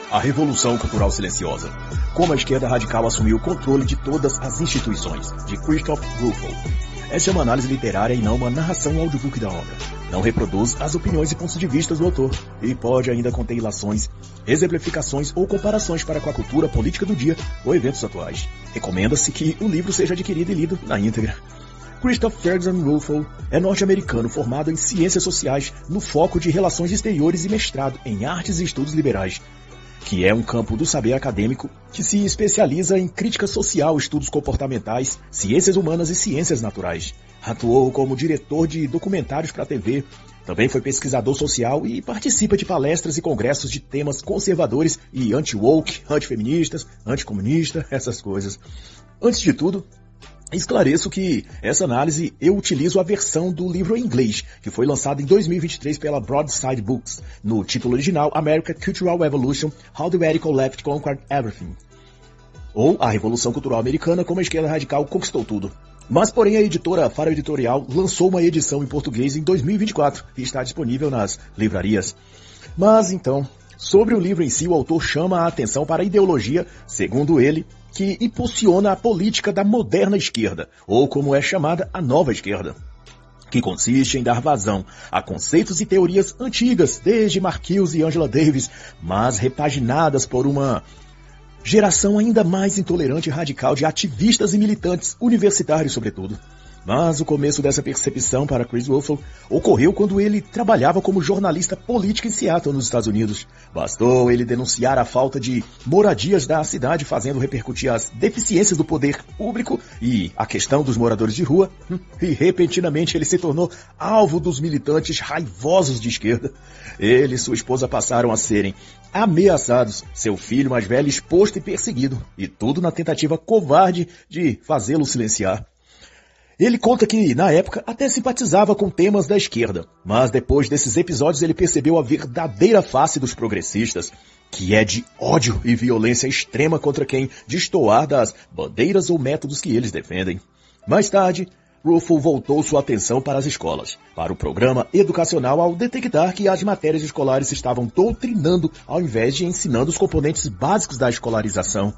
A Revolução Cultural Silenciosa. Como a esquerda radical assumiu o controle de todas as instituições, de Christoph Ruffel. Essa é uma análise literária e não uma narração audiobook da obra. Não reproduz as opiniões e pontos de vista do autor, e pode ainda conter ilações, exemplificações ou comparações para com a cultura política do dia ou eventos atuais. Recomenda-se que o livro seja adquirido e lido na íntegra. Christoph Ferguson Ruffel é norte-americano formado em Ciências Sociais no foco de Relações Exteriores e mestrado em Artes e Estudos Liberais, que é um campo do saber acadêmico que se especializa em crítica social, estudos comportamentais, ciências humanas e ciências naturais. Atuou como diretor de documentários para a TV, também foi pesquisador social e participa de palestras e congressos de temas conservadores e anti-woke, antifeministas, anticomunistas, essas coisas. Antes de tudo, esclareço que essa análise eu utilizo a versão do livro em inglês, que foi lançado em 2023 pela Broadside Books, no título original American Cultural Revolution, How the Radical Left Conquered Everything, ou A Revolução Cultural Americana, como a esquerda radical conquistou tudo. Mas, porém, a editora Faro Editorial lançou uma edição em português em 2024 e está disponível nas livrarias. Mas, então, sobre o livro em si, o autor chama a atenção para a ideologia, segundo ele, que impulsiona a política da moderna esquerda, ou como é chamada, a nova esquerda, que consiste em dar vazão a conceitos e teorias antigas, desde Marcuse e Angela Davis, mas repaginadas por uma geração ainda mais intolerante e radical de ativistas e militantes, universitários sobretudo. Mas o começo dessa percepção para Chris Ruffel ocorreu quando ele trabalhava como jornalista político em Seattle, nos Estados Unidos. Bastou ele denunciar a falta de moradias da cidade, fazendo repercutir as deficiências do poder público e a questão dos moradores de rua, e repentinamente ele se tornou alvo dos militantes raivosos de esquerda. Ele e sua esposa passaram a serem ameaçados, seu filho mais velho exposto e perseguido, e tudo na tentativa covarde de fazê-lo silenciar. Ele conta que, na época, até simpatizava com temas da esquerda, mas depois desses episódios ele percebeu a verdadeira face dos progressistas, que é de ódio e violência extrema contra quem destoar das bandeiras ou métodos que eles defendem. Mais tarde, Ruffel voltou sua atenção para as escolas, para o programa educacional, ao detectar que as matérias escolares estavam doutrinando ao invés de ensinando os componentes básicos da escolarização.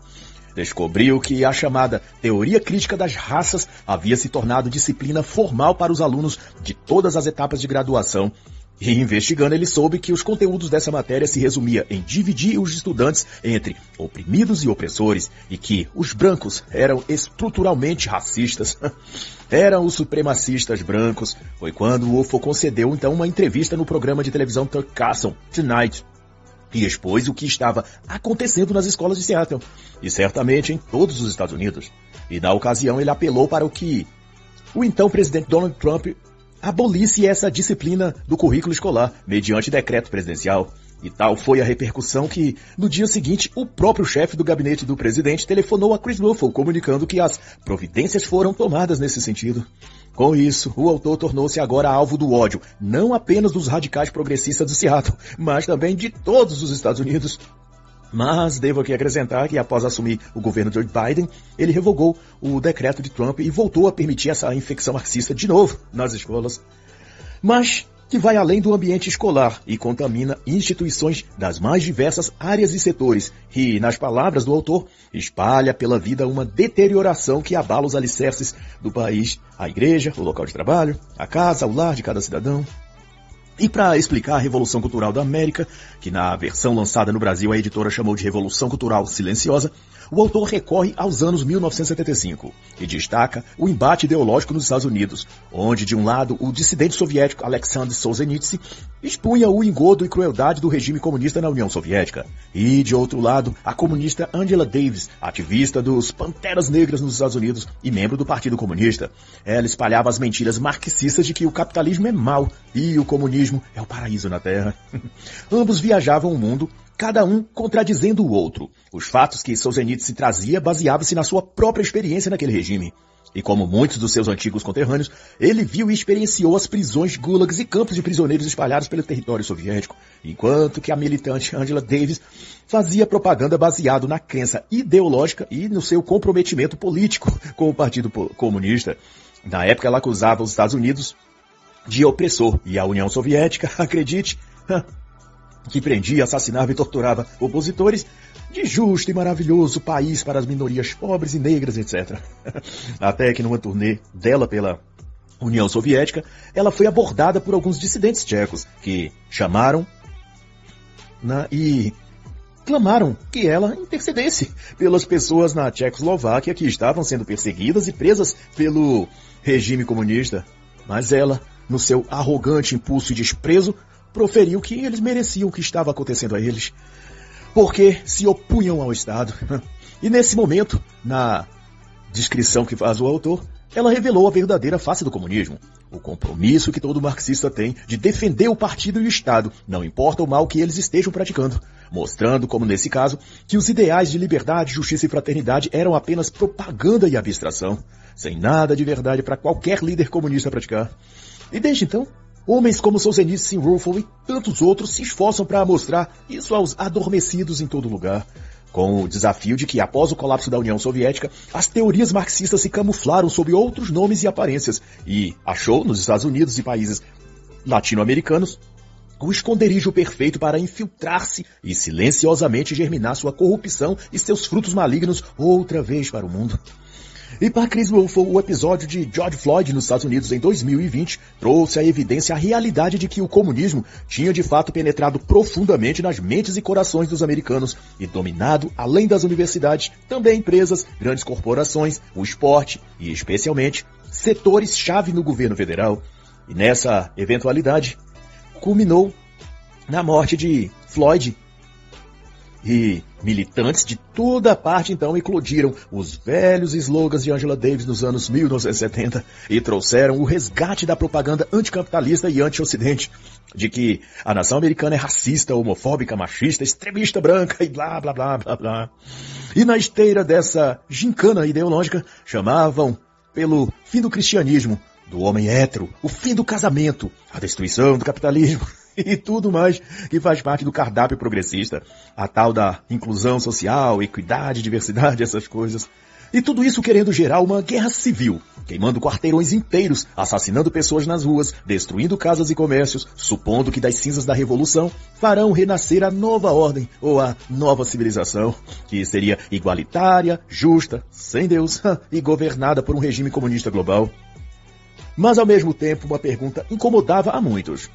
Descobriu que a chamada teoria crítica das raças havia se tornado disciplina formal para os alunos de todas as etapas de graduação. E investigando, ele soube que os conteúdos dessa matéria se resumia em dividir os estudantes entre oprimidos e opressores, e que os brancos eram estruturalmente racistas. Eram os supremacistas brancos. Foi quando o UFO concedeu então uma entrevista no programa de televisão Tucker Carlson, Tonight, e expôs o que estava acontecendo nas escolas de Seattle, e certamente em todos os Estados Unidos. E na ocasião ele apelou para que o então presidente Donald Trump abolisse essa disciplina do currículo escolar, mediante decreto presidencial. E tal foi a repercussão que, no dia seguinte, o próprio chefe do gabinete do presidente telefonou a Chris Ruffel, comunicando que as providências foram tomadas nesse sentido. Com isso, o autor tornou-se agora alvo do ódio, não apenas dos radicais progressistas do Seattle, mas também de todos os Estados Unidos. Mas devo aqui acrescentar que, após assumir o governo de Joe Biden, ele revogou o decreto de Trump e voltou a permitir essa infecção marxista de novo nas escolas. Mas que vai além do ambiente escolar e contamina instituições das mais diversas áreas e setores, e, nas palavras do autor, espalha pela vida uma deterioração que abala os alicerces do país, a igreja, o local de trabalho, a casa, o lar de cada cidadão. E para explicar a Revolução Cultural da América, que na versão lançada no Brasil a editora chamou de Revolução Cultural Silenciosa, o autor recorre aos anos 1975 e destaca o embate ideológico nos Estados Unidos, onde, de um lado, o dissidente soviético Alexander Solzhenitsyn expunha o engodo e crueldade do regime comunista na União Soviética, e, de outro lado, a comunista Angela Davis, ativista dos Panteras Negras nos Estados Unidos e membro do Partido Comunista. Ela espalhava as mentiras marxistas de que o capitalismo é mau e o comunismo é o paraíso na Terra. Ambos viajavam o mundo, cada um contradizendo o outro. Os fatos que Solzhenitsyn trazia baseavam-se na sua própria experiência naquele regime. E como muitos dos seus antigos conterrâneos, ele viu e experienciou as prisões, gulags e campos de prisioneiros espalhados pelo território soviético, enquanto que a militante Angela Davis fazia propaganda baseado na crença ideológica e no seu comprometimento político com o Partido Comunista. Na época, ela acusava os Estados Unidos de opressor, e a União Soviética, acredite, que prendia, assassinava e torturava opositores de justo e maravilhoso país para as minorias pobres e negras, etc. Até que numa turnê dela pela União Soviética, ela foi abordada por alguns dissidentes tchecos que chamaram e clamaram que ela intercedesse pelas pessoas na Tchecoslováquia que estavam sendo perseguidas e presas pelo regime comunista. Mas ela, no seu arrogante impulso e desprezo, proferiu que eles mereciam o que estava acontecendo a eles, porque se opunham ao Estado. E nesse momento, na descrição que faz o autor, ela revelou a verdadeira face do comunismo, o compromisso que todo marxista tem de defender o partido e o Estado, não importa o mal que eles estejam praticando, mostrando, como nesse caso, que os ideais de liberdade, justiça e fraternidade eram apenas propaganda e abstração, sem nada de verdade para qualquer líder comunista praticar. E desde então, homens como Solzhenitsyn, Rufel e tantos outros se esforçam para mostrar isso aos adormecidos em todo lugar, com o desafio de que, após o colapso da União Soviética, as teorias marxistas se camuflaram sob outros nomes e aparências, e achou, nos Estados Unidos e países latino-americanos, o esconderijo perfeito para infiltrar-se e silenciosamente germinar sua corrupção e seus frutos malignos outra vez para o mundo. E para Chris Rufel, o episódio de George Floyd nos Estados Unidos em 2020 trouxe à evidência a realidade de que o comunismo tinha de fato penetrado profundamente nas mentes e corações dos americanos e dominado, além das universidades, também empresas, grandes corporações, o esporte e, especialmente, setores-chave no governo federal. E nessa eventualidade, culminou na morte de Floyd. E militantes de toda parte então eclodiram os velhos slogans de Angela Davis nos anos 1970 e trouxeram o resgate da propaganda anticapitalista e anti-ocidente, de que a nação americana é racista, homofóbica, machista, extremista branca e blá blá blá blá blá. E na esteira dessa gincana ideológica chamavam pelo fim do cristianismo, do homem hétero, o fim do casamento, a destruição do capitalismo e tudo mais que faz parte do cardápio progressista, a tal da inclusão social, equidade, diversidade, essas coisas. E tudo isso querendo gerar uma guerra civil, queimando quarteirões inteiros, assassinando pessoas nas ruas, destruindo casas e comércios, supondo que das cinzas da revolução farão renascer a nova ordem ou a nova civilização, que seria igualitária, justa, sem Deus e governada por um regime comunista global. Mas ao mesmo tempo uma pergunta incomodava a muitos.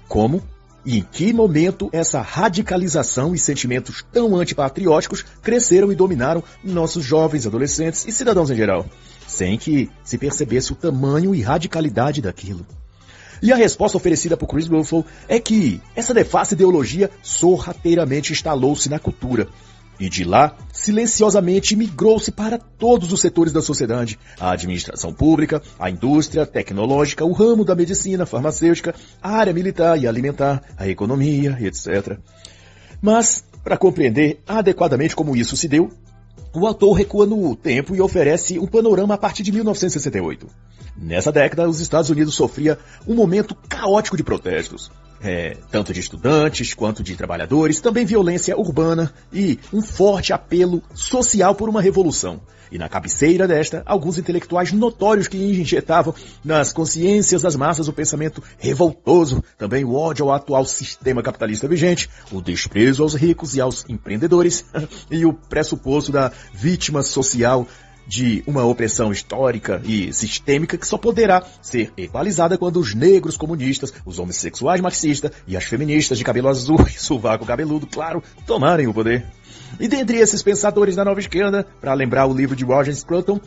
Como e em que momento essa radicalização e sentimentos tão antipatrióticos cresceram e dominaram nossos jovens, adolescentes e cidadãos em geral, sem que se percebesse o tamanho e radicalidade daquilo? E a resposta oferecida por Chris Rufel é que essa nefasta ideologia sorrateiramente instalou-se na cultura, e de lá, silenciosamente migrou-se para todos os setores da sociedade, a administração pública, a indústria tecnológica, o ramo da medicina, farmacêutica, a área militar e alimentar, a economia, etc. Mas, para compreender adequadamente como isso se deu, o autor recua no tempo e oferece um panorama a partir de 1968. Nessa década, os Estados Unidos sofria um momento caótico de protestos. Tanto de estudantes quanto de trabalhadores, também violência urbana e um forte apelo social por uma revolução. E na cabeceira desta, alguns intelectuais notórios que injetavam nas consciências das massas o pensamento revoltoso, também o ódio ao atual sistema capitalista vigente, o desprezo aos ricos e aos empreendedores e o pressuposto da vítima social de uma opressão histórica e sistêmica que só poderá ser equalizada quando os negros comunistas, os homossexuais marxistas e as feministas de cabelo azul e sovaco cabeludo, claro, tomarem o poder. E dentre esses pensadores da nova esquerda, para lembrar o livro de Roger Scruton,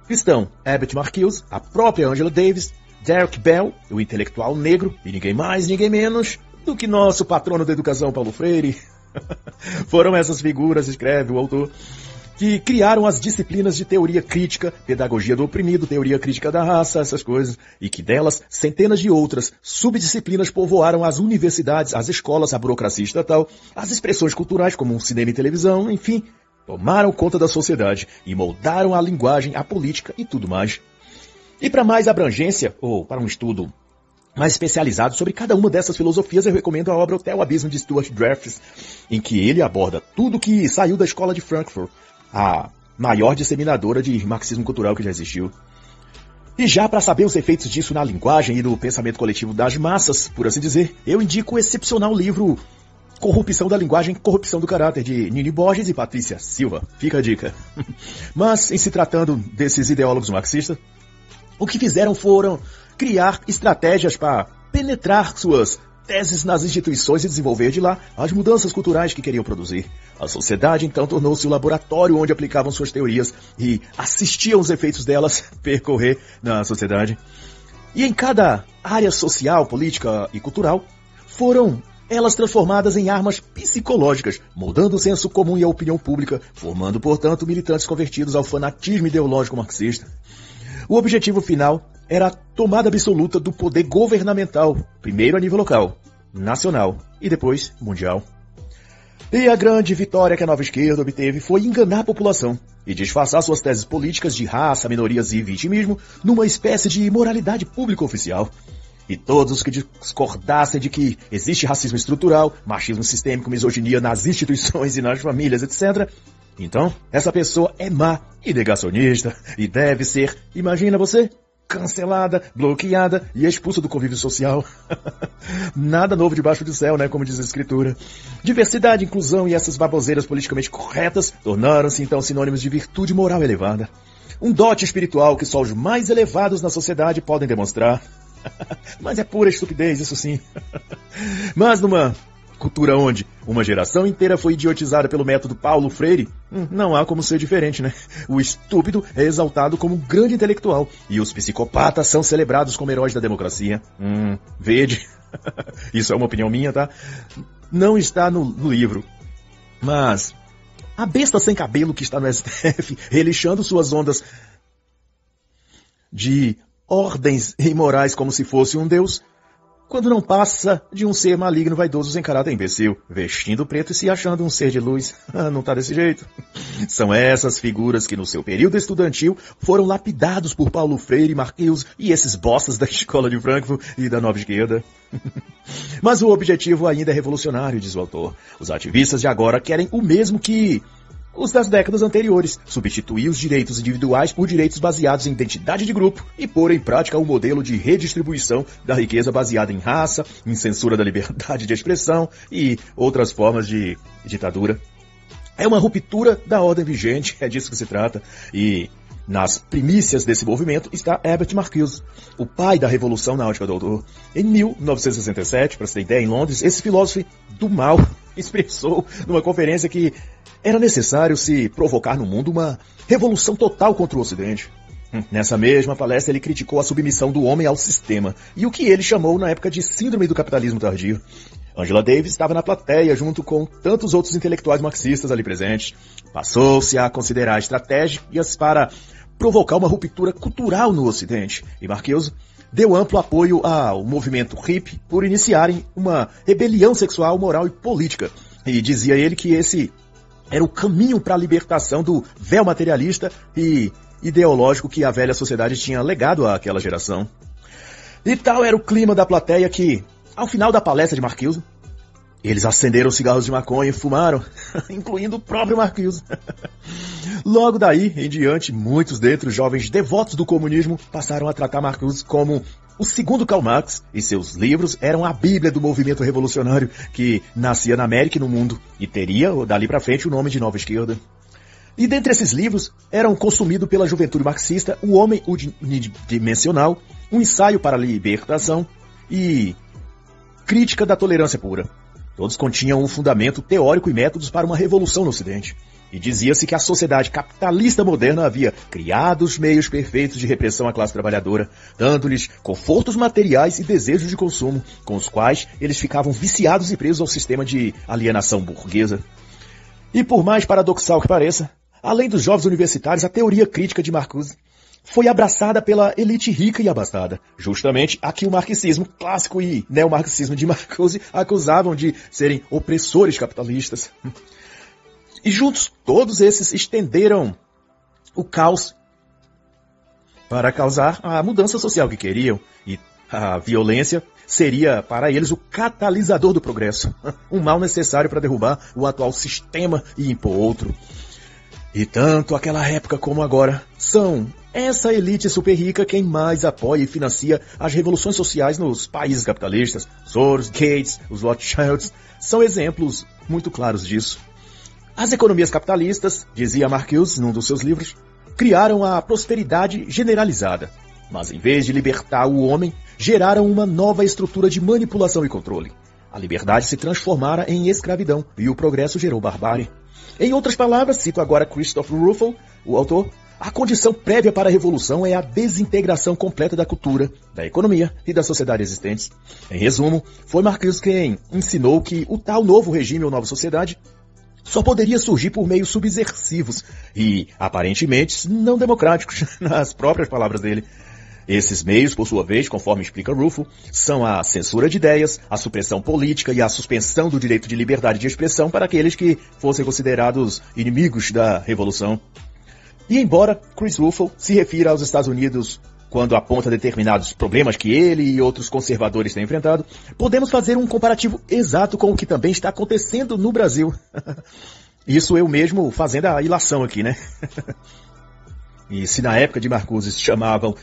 estão Herbert Marcuse, a própria Angela Davis, Derek Bell, o intelectual negro, e ninguém mais, ninguém menos do que nosso patrono da educação, Paulo Freire. Foram essas figuras, escreve o autor, que criaram as disciplinas de teoria crítica, pedagogia do oprimido, teoria crítica da raça, essas coisas, e que delas, centenas de outras subdisciplinas povoaram as universidades, as escolas, a burocracia estatal, as expressões culturais como cinema e televisão, enfim, tomaram conta da sociedade e moldaram a linguagem, a política e tudo mais. E para mais abrangência, ou para um estudo mais especializado sobre cada uma dessas filosofias, eu recomendo a obra Até o Abismo de Stuart Dreyfus, em que ele aborda tudo que saiu da escola de Frankfurt, a maior disseminadora de marxismo cultural que já existiu. E já para saber os efeitos disso na linguagem e no pensamento coletivo das massas, por assim dizer, eu indico o excepcional livro Corrupção da linguagem, corrupção do caráter, de Nini Borges e Patrícia Silva. Fica a dica. Mas, em se tratando desses ideólogos marxistas, o que fizeram foram criar estratégias para penetrar suas teses nas instituições e desenvolver de lá as mudanças culturais que queriam produzir. A sociedade, então, tornou-se o laboratório onde aplicavam suas teorias e assistiam os efeitos delas percorrer na sociedade. E em cada área social, política e cultural, foram elas transformadas em armas psicológicas, moldando o senso comum e a opinião pública, formando, portanto, militantes convertidos ao fanatismo ideológico marxista. O objetivo final era a tomada absoluta do poder governamental, primeiro a nível local, nacional e depois mundial. E a grande vitória que a nova esquerda obteve foi enganar a população e disfarçar suas teses políticas de raça, minorias e vitimismo numa espécie de moralidade pública oficial. E todos que discordassem de que existe racismo estrutural, machismo sistêmico, misoginia nas instituições e nas famílias, etc., então essa pessoa é má e negacionista e deve ser, imagina você, cancelada, bloqueada e expulsa do convívio social. Nada novo debaixo do céu, né, como diz a escritura. Diversidade, inclusão e essas baboseiras politicamente corretas tornaram-se então sinônimos de virtude moral elevada. Um dote espiritual que só os mais elevados na sociedade podem demonstrar. Mas é pura estupidez, isso sim. Mas numa cultura onde uma geração inteira foi idiotizada pelo método Paulo Freire, não há como ser diferente, né? O estúpido é exaltado como um grande intelectual e os psicopatas são celebrados como heróis da democracia. Vede. Isso é uma opinião minha, tá? Não está no livro. Mas a besta sem cabelo que está no STF, relixando suas ondas de ordens imorais como se fosse um deus, quando não passa de um ser maligno, vaidoso, sem caráter imbecil, vestindo preto e se achando um ser de luz. Não tá desse jeito. São essas figuras que no seu período estudantil foram lapidados por Paulo Freire, Marquise e esses bostas da escola de Frankfurt e da nova esquerda. Mas o objetivo ainda é revolucionário, diz o autor. Os ativistas de agora querem o mesmo que os das décadas anteriores, substituir os direitos individuais por direitos baseados em identidade de grupo e pôr em prática um modelo de redistribuição da riqueza baseada em raça, em censura da liberdade de expressão e outras formas de ditadura. É uma ruptura da ordem vigente, é disso que se trata. E nas primícias desse movimento está Herbert Marcuse, o pai da revolução na ótica do autor. Em 1967, para você ter ideia, em Londres, esse filósofo do mal expressou numa conferência que era necessário se provocar no mundo uma revolução total contra o Ocidente. Nessa mesma palestra ele criticou a submissão do homem ao sistema e o que ele chamou na época de síndrome do capitalismo tardio. Angela Davis estava na plateia junto com tantos outros intelectuais marxistas ali presentes. Passou-se a considerar estratégias para provocar uma ruptura cultural no Ocidente e Marcuse deu amplo apoio ao movimento hippie por iniciarem uma rebelião sexual, moral e política. E dizia ele que esse era o caminho para a libertação do véu materialista e ideológico que a velha sociedade tinha legado àquela geração. E tal era o clima da plateia que, ao final da palestra de Marcuse, eles acenderam cigarros de maconha e fumaram, incluindo o próprio Marcuse. Logo daí em diante, muitos dentre os jovens devotos do comunismo passaram a tratar Marcuse como o segundo Karl Marx, e seus livros eram a bíblia do movimento revolucionário que nascia na América e no mundo, e teria, dali para frente, o nome de Nova Esquerda. E dentre esses livros, eram consumidos pela juventude marxista O Homem Unidimensional, Um Ensaio para a Libertação e Crítica da Tolerância Pura. Todos continham um fundamento teórico e métodos para uma revolução no Ocidente. E dizia-se que a sociedade capitalista moderna havia criado os meios perfeitos de repressão à classe trabalhadora, dando-lhes confortos materiais e desejos de consumo, com os quais eles ficavam viciados e presos ao sistema de alienação burguesa. E por mais paradoxal que pareça, além dos jovens universitários, a teoria crítica de Marcuse foi abraçada pela elite rica e abastada, justamente a que o marxismo clássico e neomarxismo de Marcuse acusavam de serem opressores capitalistas. E juntos, todos esses estenderam o caos para causar a mudança social que queriam. E a violência seria, para eles, o catalisador do progresso. Um mal necessário para derrubar o atual sistema e impor outro. E tanto aquela época como agora são essa elite super rica quem mais apoia e financia as revoluções sociais nos países capitalistas. Soros, Gates, os Rothschilds são exemplos muito claros disso. As economias capitalistas, dizia Marcuse num dos seus livros, criaram a prosperidade generalizada, mas em vez de libertar o homem, geraram uma nova estrutura de manipulação e controle. A liberdade se transformara em escravidão e o progresso gerou barbárie. Em outras palavras, cito agora Christopher Ruffel, o autor, a condição prévia para a revolução é a desintegração completa da cultura, da economia e da sociedade existentes. Em resumo, foi Marcuse quem ensinou que o tal novo regime ou nova sociedade só poderia surgir por meios subversivos e, aparentemente, não democráticos, nas próprias palavras dele. Esses meios, por sua vez, conforme explica Ruffel, são a censura de ideias, a supressão política e a suspensão do direito de liberdade de expressão para aqueles que fossem considerados inimigos da revolução. E embora Chris Ruffel se refira aos Estados Unidos quando aponta determinados problemas que ele e outros conservadores têm enfrentado, podemos fazer um comparativo exato com o que também está acontecendo no Brasil. Isso eu mesmo fazendo a ilação aqui, né? E se na época de Marcuse se chamavam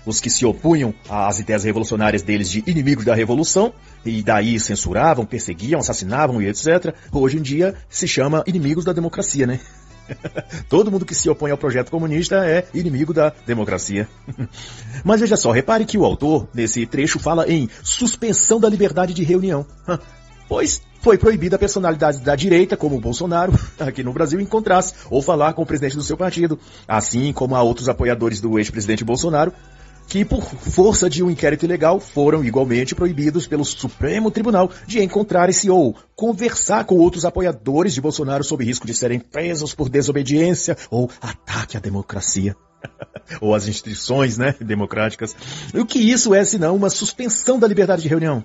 os que se opunham às ideias revolucionárias deles de inimigos da revolução, e daí censuravam, perseguiam, assassinavam e etc., hoje em dia se chama inimigos da democracia, né? Todo mundo que se opõe ao projeto comunista é inimigo da democracia. Mas veja só, repare que o autor, nesse trecho, fala em suspensão da liberdade de reunião. Pois foi proibida a personalidade da direita, como o Bolsonaro, aqui no Brasil, encontrar-se ou falar com o presidente do seu partido, assim como há outros apoiadores do ex-presidente Bolsonaro, que por força de um inquérito ilegal foram igualmente proibidos pelo Supremo Tribunal de encontrarem-se ou conversar com outros apoiadores de Bolsonaro sob risco de serem presos por desobediência ou ataque à democracia. Ou às instituições, né, democráticas. E o que isso é senão uma suspensão da liberdade de reunião?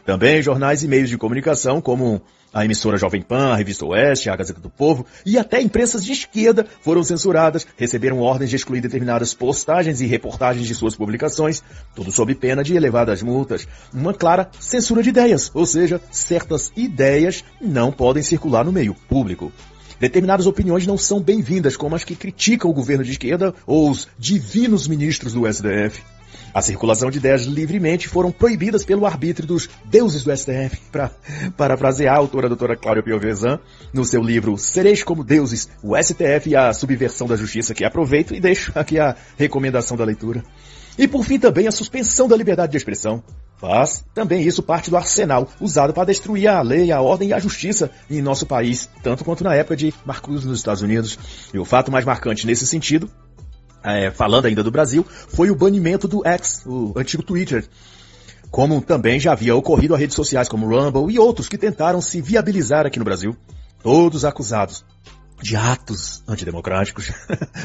Também jornais e meios de comunicação como a emissora Jovem Pan, a Revista Oeste, a Gazeta do Povo e até imprensas de esquerda foram censuradas, receberam ordens de excluir determinadas postagens e reportagens de suas publicações, tudo sob pena de elevadas multas. Uma clara censura de ideias, ou seja, certas ideias não podem circular no meio público. Determinadas opiniões não são bem-vindas, como as que criticam o governo de esquerda ou os divinos ministros do STF. A circulação de ideias livremente foram proibidas pelo arbítrio dos deuses do STF, para parafrasear a autora doutora Cláudia Piovesan, no seu livro Sereis como Deuses, o STF e a Subversão da Justiça, que aproveito e deixo aqui a recomendação da leitura. E por fim também a suspensão da liberdade de expressão. Faz também isso parte do arsenal usado para destruir a lei, a ordem e a justiça em nosso país, tanto quanto na época de Marcuse nos Estados Unidos. E o fato mais marcante nesse sentido, falando ainda do Brasil, foi o banimento do X, o antigo Twitter, como também já havia ocorrido a redes sociais como Rumble e outros que tentaram se viabilizar aqui no Brasil, todos acusados de atos antidemocráticos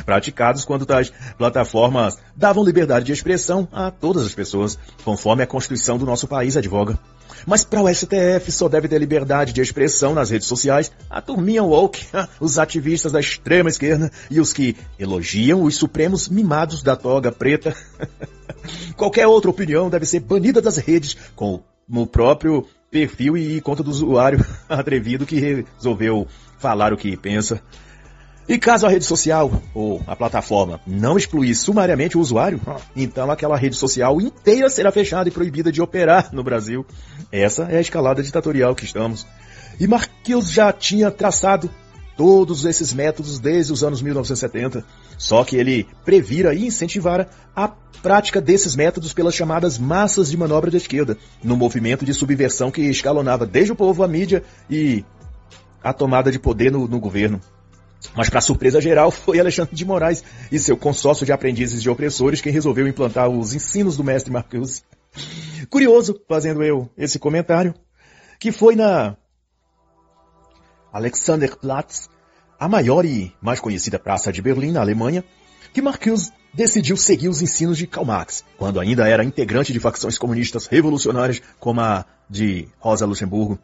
praticados quando tais plataformas davam liberdade de expressão a todas as pessoas, conforme a Constituição do nosso país advoga. Mas para o STF só deve ter liberdade de expressão nas redes sociais a turminha woke, os ativistas da extrema esquerda e os que elogiam os supremos mimados da toga preta. Qualquer outra opinião deve ser banida das redes com o próprio perfil e conta do usuário atrevido que resolveu falar o que pensa. E caso a rede social ou a plataforma não excluir sumariamente o usuário, então aquela rede social inteira será fechada e proibida de operar no Brasil. Essa é a escalada ditatorial que estamos. E Marcuse já tinha traçado todos esses métodos desde os anos 1970, só que ele previra e incentivara a prática desses métodos pelas chamadas massas de manobra da esquerda, no movimento de subversão que escalonava desde o povo, a mídia e a tomada de poder no governo. Mas, para surpresa geral, foi Alexandre de Moraes e seu consórcio de aprendizes de opressores quem resolveu implantar os ensinos do mestre Marcuse. Curioso, fazendo eu esse comentário, que foi na Alexanderplatz, a maior e mais conhecida praça de Berlim, na Alemanha, que Marcuse decidiu seguir os ensinos de Karl Marx, quando ainda era integrante de facções comunistas revolucionárias como a de Rosa Luxemburgo.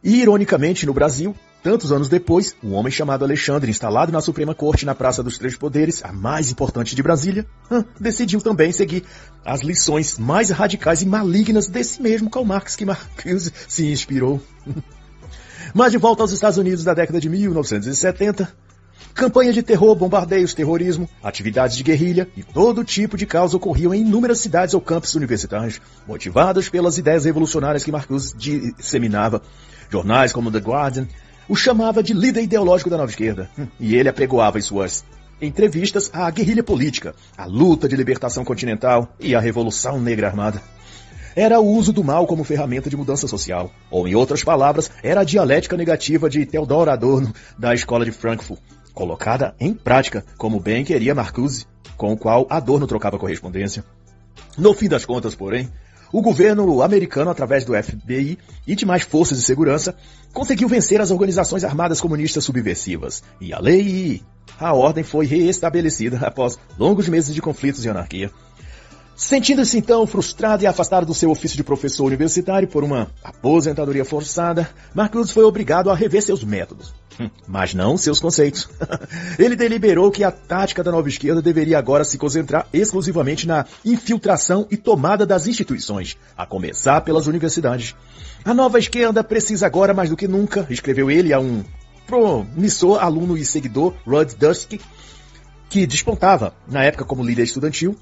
E, ironicamente, no Brasil, tantos anos depois, um homem chamado Alexandre, instalado na Suprema Corte na Praça dos Três Poderes, a mais importante de Brasília, decidiu também seguir as lições mais radicais e malignas desse mesmo Karl Marx que Marcuse se inspirou. Mas de volta aos Estados Unidos da década de 1970, Campanha de terror, bombardeios, terrorismo, atividades de guerrilha e todo tipo de caos ocorriam em inúmeras cidades ou campos universitários, motivados pelas ideias revolucionárias que Marcuse disseminava. Jornais como The Guardian o chamava de líder ideológico da nova esquerda, e ele apregoava em suas entrevistas a guerrilha política, a luta de libertação continental e a revolução negra armada. Era o uso do mal como ferramenta de mudança social, ou em outras palavras, era a dialética negativa de Theodor Adorno da Escola de Frankfurt, colocada em prática, como bem queria Marcuse, com o qual Adorno trocava correspondência. No fim das contas, porém, o governo americano, através do FBI e de mais forças de segurança, conseguiu vencer as organizações armadas comunistas subversivas, e a lei e a ordem foi reestabelecida após longos meses de conflitos e anarquia. Sentindo-se então frustrado e afastado do seu ofício de professor universitário por uma aposentadoria forçada, Marcuse foi obrigado a rever seus métodos, mas não seus conceitos. Ele deliberou que a tática da nova esquerda deveria agora se concentrar exclusivamente na infiltração e tomada das instituições, a começar pelas universidades. A nova esquerda precisa agora mais do que nunca, escreveu ele a um promissor aluno e seguidor, Rod Dusky, que despontava na época como líder estudantil,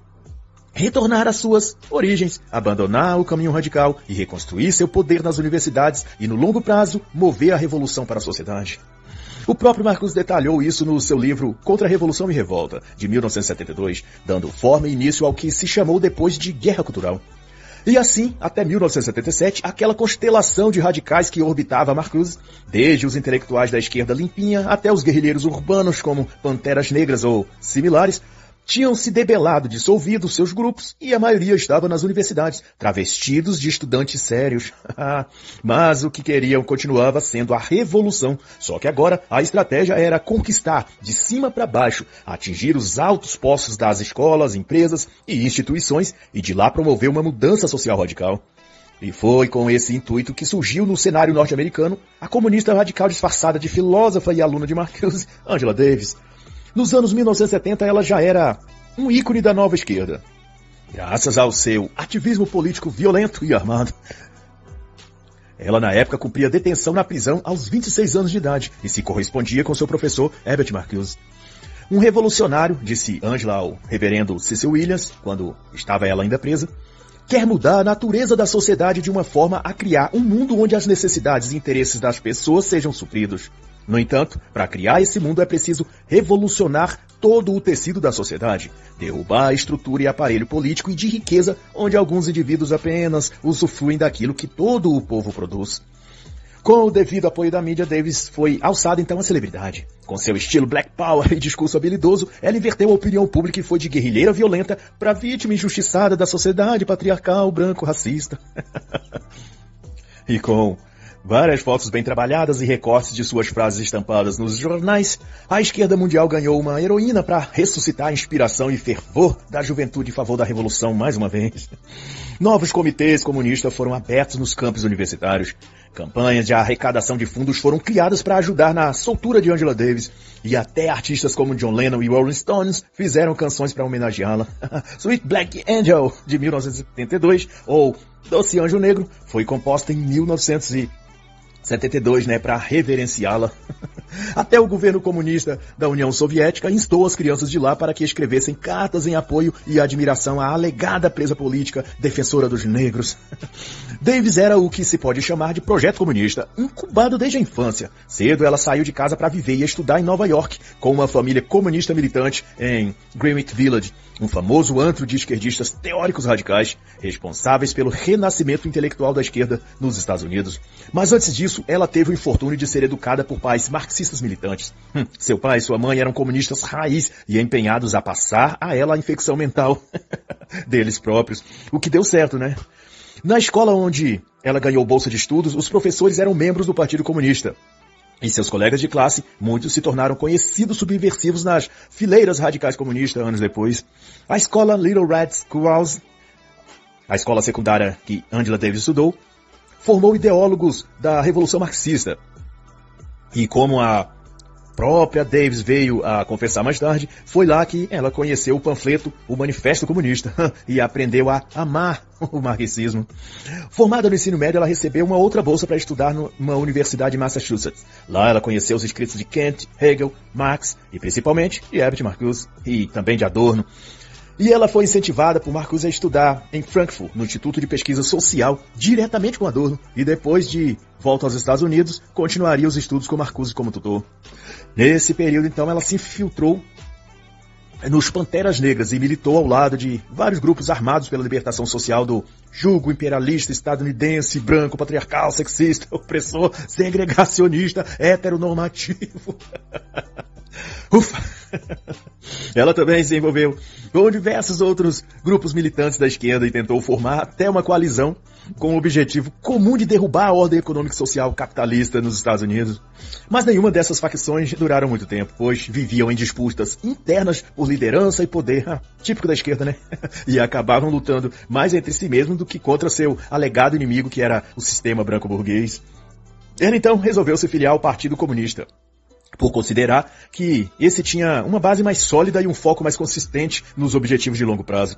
retornar às suas origens, abandonar o caminho radical e reconstruir seu poder nas universidades e, no longo prazo, mover a revolução para a sociedade. O próprio Marcuse detalhou isso no seu livro Contra a Revolução e Revolta, de 1972, dando forma e início ao que se chamou depois de Guerra Cultural. E assim, até 1977, aquela constelação de radicais que orbitava Marcuse, desde os intelectuais da esquerda limpinha até os guerrilheiros urbanos como Panteras Negras ou similares, tinham se debelado, dissolvido seus grupos e a maioria estava nas universidades, travestidos de estudantes sérios. Mas o que queriam continuava sendo a revolução, só que agora a estratégia era conquistar, de cima para baixo, atingir os altos postos das escolas, empresas e instituições e de lá promover uma mudança social radical. E foi com esse intuito que surgiu no cenário norte-americano a comunista radical disfarçada de filósofa e aluna de Marcuse, Angela Davis. Nos anos 1970, ela já era um ícone da nova esquerda, graças ao seu ativismo político violento e armado. Ela, na época, cumpria detenção na prisão aos 26 anos de idade e se correspondia com seu professor Herbert Marcuse. Um revolucionário, disse Angela ao reverendo Cecil Williams, quando estava ela ainda presa, quer mudar a natureza da sociedade de uma forma a criar um mundo onde as necessidades e interesses das pessoas sejam supridos. No entanto, para criar esse mundo é preciso revolucionar todo o tecido da sociedade, derrubar a estrutura e aparelho político e de riqueza onde alguns indivíduos apenas usufruem daquilo que todo o povo produz. Com o devido apoio da mídia, Davis foi alçada então a celebridade. Com seu estilo Black Power e discurso habilidoso, ela inverteu a opinião pública e foi de guerrilheira violenta para vítima injustiçada da sociedade patriarcal, branco, racista. E com várias fotos bem trabalhadas e recortes de suas frases estampadas nos jornais, a esquerda mundial ganhou uma heroína para ressuscitar a inspiração e fervor da juventude em favor da revolução mais uma vez. Novos comitês comunistas foram abertos nos campos universitários. Campanhas de arrecadação de fundos foram criadas para ajudar na soltura de Angela Davis. E até artistas como John Lennon e Rolling Stones fizeram canções para homenageá-la. Sweet Black Angel, de 1972, ou Doce Anjo Negro, foi composta em 1972, para reverenciá-la. Até o governo comunista da União Soviética instou as crianças de lá para que escrevessem cartas em apoio e admiração à alegada presa política defensora dos negros. Davis era o que se pode chamar de projeto comunista, incubado desde a infância. Cedo ela saiu de casa para viver e estudar em Nova York, com uma família comunista militante em Greenwich Village, um famoso antro de esquerdistas teóricos radicais, responsáveis pelo renascimento intelectual da esquerda nos Estados Unidos. Mas antes disso, ela teve o infortúnio de ser educada por pais marxistas militantes. Seu pai e sua mãe eram comunistas raiz e empenhados a passar a ela a infecção mental deles próprios, o que deu certo, Na escola onde ela ganhou bolsa de estudos, os professores eram membros do Partido Comunista. E seus colegas de classe, muitos se tornaram conhecidos subversivos nas fileiras radicais comunistas anos depois. A escola Little Red Schoolhouse, a escola secundária que Angela Davis estudou, formou ideólogos da Revolução Marxista. E como a própria Davis veio a confessar mais tarde, foi lá que ela conheceu o panfleto O Manifesto Comunista e aprendeu a amar o marxismo. Formada no ensino médio, ela recebeu uma outra bolsa para estudar numa universidade de Massachusetts. Lá ela conheceu os escritos de Kant, Hegel, Marx e principalmente de Herbert Marcuse e também de Adorno. E ela foi incentivada por Marcuse a estudar em Frankfurt, no Instituto de Pesquisa Social, diretamente com Adorno, e depois de volta aos Estados Unidos, continuaria os estudos com Marcuse como tutor. Nesse período, então, ela se infiltrou nos Panteras Negras e militou ao lado de vários grupos armados pela libertação social do jugo imperialista estadunidense, branco, patriarcal, sexista, opressor, segregacionista, heteronormativo. Ufa! Ela também se envolveu com diversos outros grupos militantes da esquerda e tentou formar até uma coalizão com o objetivo comum de derrubar a ordem econômica e social capitalista nos Estados Unidos. Mas nenhuma dessas facções duraram muito tempo, pois viviam em disputas internas por liderança e poder, típico da esquerda, né? E acabavam lutando mais entre si mesmos do que contra seu alegado inimigo, que era o sistema branco-burguês. Ela então resolveu se filiar ao Partido Comunista, por considerar que esse tinha uma base mais sólida e um foco mais consistente nos objetivos de longo prazo.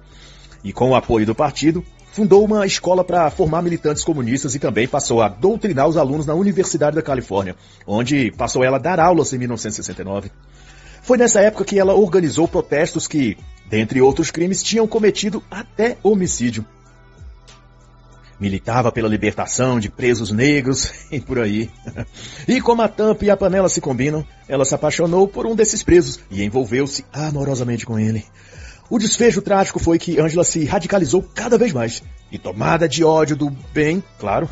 E com o apoio do partido, fundou uma escola para formar militantes comunistas e também passou a doutrinar os alunos na Universidade da Califórnia, onde passou ela a dar aulas em 1969. Foi nessa época que ela organizou protestos que, dentre outros crimes, tinham cometido até homicídio. Militava pela libertação de presos negros e por aí. E como a tampa e a panela se combinam, ela se apaixonou por um desses presos e envolveu-se amorosamente com ele. O desfecho trágico foi que Angela se radicalizou cada vez mais. E tomada de ódio do bem, claro,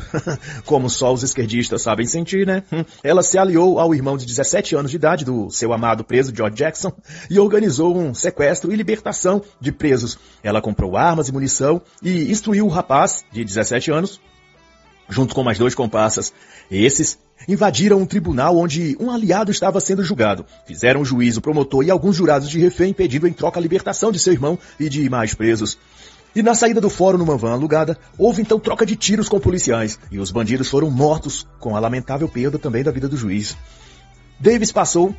como só os esquerdistas sabem sentir, né? Ela se aliou ao irmão de 17 anos de idade do seu amado preso, George Jackson, e organizou um sequestro e libertação de presos. Ela comprou armas e munição e instruiu o rapaz, de 17 anos, junto com mais 2 comparsas. Esses invadiram um tribunal onde um aliado estava sendo julgado. Fizeram o juiz, o promotor e alguns jurados de refém, pedindo em troca a libertação de seu irmão e de mais presos. E na saída do fórum numa van alugada, houve então troca de tiros com policiais, e os bandidos foram mortos, com a lamentável perda também da vida do juiz. Davis passou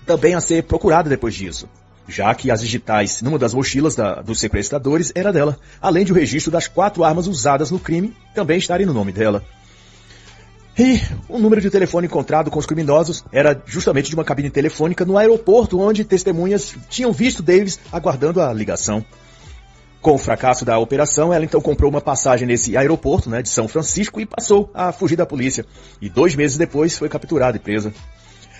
também a ser procurada depois disso, já que as digitais numa das mochilas dos sequestradores era dela, além de o registro das 4 armas usadas no crime também estarem no nome dela. E o número de telefone encontrado com os criminosos era justamente de uma cabine telefônica no aeroporto, onde testemunhas tinham visto Davis aguardando a ligação. Com o fracasso da operação, ela então comprou uma passagem nesse aeroporto, de São Francisco, e passou a fugir da polícia. E 2 meses depois foi capturada e presa.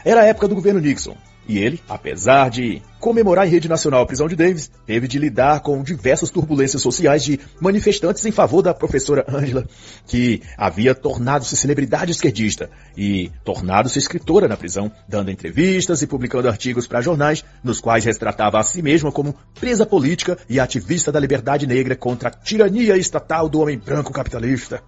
Era a época do governo Nixon. E ele, apesar de comemorar em rede nacional a prisão de Davis, teve de lidar com diversas turbulências sociais de manifestantes em favor da professora Angela, que havia tornado-se celebridade esquerdista e tornado-se escritora na prisão, dando entrevistas e publicando artigos para jornais, nos quais retratava a si mesma como presa política e ativista da liberdade negra contra a tirania estatal do homem branco capitalista.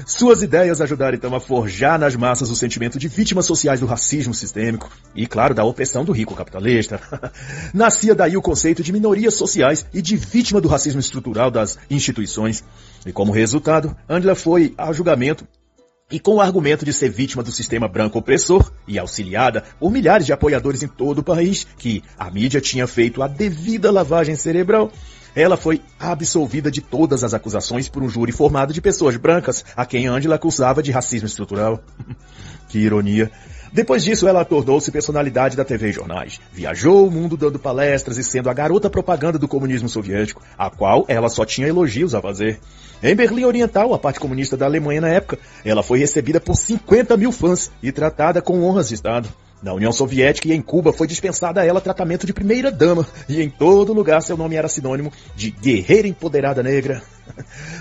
Suas ideias ajudaram então a forjar nas massas o sentimento de vítimas sociais do racismo sistêmico e, claro, da opressão do rico capitalista. Nascia daí o conceito de minorias sociais e de vítima do racismo estrutural das instituições. E como resultado, Angela foi a julgamento e com o argumento de ser vítima do sistema branco opressor e auxiliada por milhares de apoiadores em todo o país, que a mídia tinha feito a devida lavagem cerebral, ela foi absolvida de todas as acusações por um júri formado de pessoas brancas, a quem Angela acusava de racismo estrutural. Que ironia. Depois disso, ela tornou-se personalidade da TV e jornais. Viajou o mundo dando palestras e sendo a garota propaganda do comunismo soviético, a qual ela só tinha elogios a fazer. Em Berlim Oriental, a parte comunista da Alemanha na época, ela foi recebida por 50 mil fãs e tratada com honras de Estado. Na União Soviética e em Cuba foi dispensada a ela tratamento de primeira-dama, e em todo lugar seu nome era sinônimo de guerreira empoderada negra.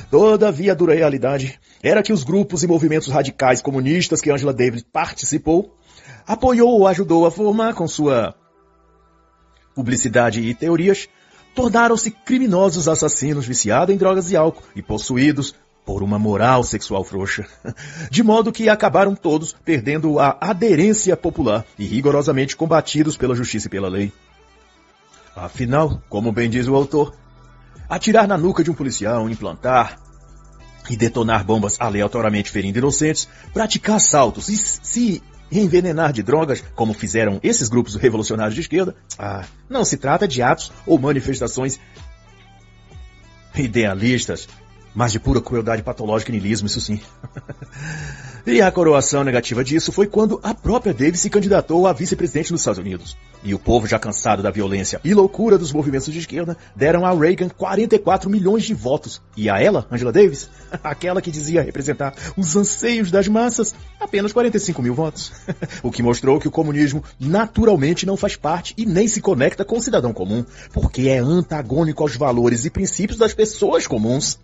Todavia, a dura realidade era que os grupos e movimentos radicais comunistas que Angela Davis participou, apoiou ou ajudou a formar com sua publicidade e teorias, tornaram-se criminosos assassinos viciados em drogas e álcool e possuídos por uma moral sexual frouxa, de modo que acabaram todos perdendo a aderência popular e rigorosamente combatidos pela justiça e pela lei. Afinal, como bem diz o autor, atirar na nuca de um policial, implantar e detonar bombas aleatoriamente ferindo inocentes, praticar assaltos e se e envenenar de drogas, como fizeram esses grupos revolucionários de esquerda, não se trata de atos ou manifestações idealistas, mas de pura crueldade patológica e niilismo, isso sim. E a coroação negativa disso foi quando a própria Davis se candidatou a vice-presidente nos Estados Unidos. E o povo, já cansado da violência e loucura dos movimentos de esquerda, deram a Reagan 44 milhões de votos. E a ela, Angela Davis, aquela que dizia representar os anseios das massas, apenas 45 mil votos. O que mostrou que o comunismo naturalmente não faz parte e nem se conecta com o cidadão comum, porque é antagônico aos valores e princípios das pessoas comuns.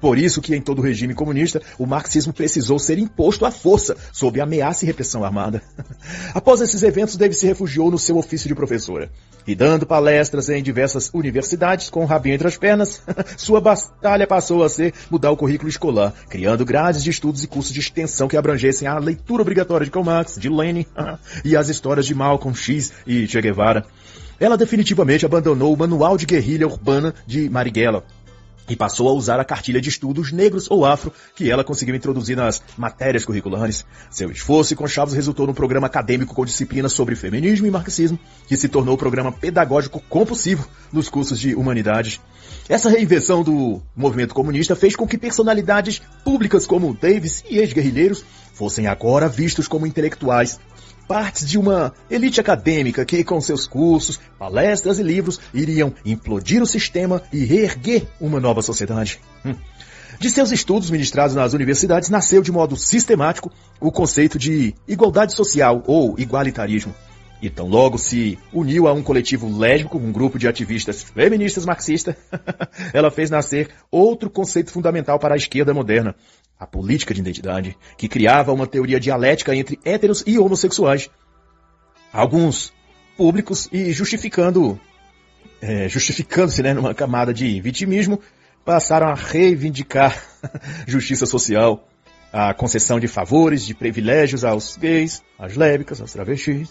Por isso que em todo regime comunista, o marxismo precisou ser imposto à força, sob ameaça e repressão armada. Após esses eventos, Davis se refugiou no seu ofício de professora. E dando palestras em diversas universidades, com o rabinho entre as pernas, sua batalha passou a ser mudar o currículo escolar, criando grades de estudos e cursos de extensão que abrangessem a leitura obrigatória de Karl Marx, de Lenin, e as histórias de Malcolm X e Che Guevara. Ela definitivamente abandonou o manual de guerrilha urbana de Marighella, e passou a usar a cartilha de estudos negros ou afro que ela conseguiu introduzir nas matérias curriculares. Seu esforço e conchavos resultou num programa acadêmico com disciplinas sobre feminismo e marxismo, que se tornou o programa pedagógico compulsivo nos cursos de humanidades. Essa reinvenção do movimento comunista fez com que personalidades públicas como Davis e ex-guerrilheiros fossem agora vistos como intelectuais, partes de uma elite acadêmica que, com seus cursos, palestras e livros, iriam implodir o sistema e reerguer uma nova sociedade. De seus estudos ministrados nas universidades, nasceu de modo sistemático o conceito de igualdade social ou igualitarismo. E tão logo se uniu a um coletivo lésbico, um grupo de ativistas feministas marxistas, ela fez nascer outro conceito fundamental para a esquerda moderna, a política de identidade, que criava uma teoria dialética entre héteros e homossexuais. Alguns públicos e justificando-se, numa camada de vitimismo, passaram a reivindicar justiça social, a concessão de favores, de privilégios aos gays, às lésbicas, aos travestis.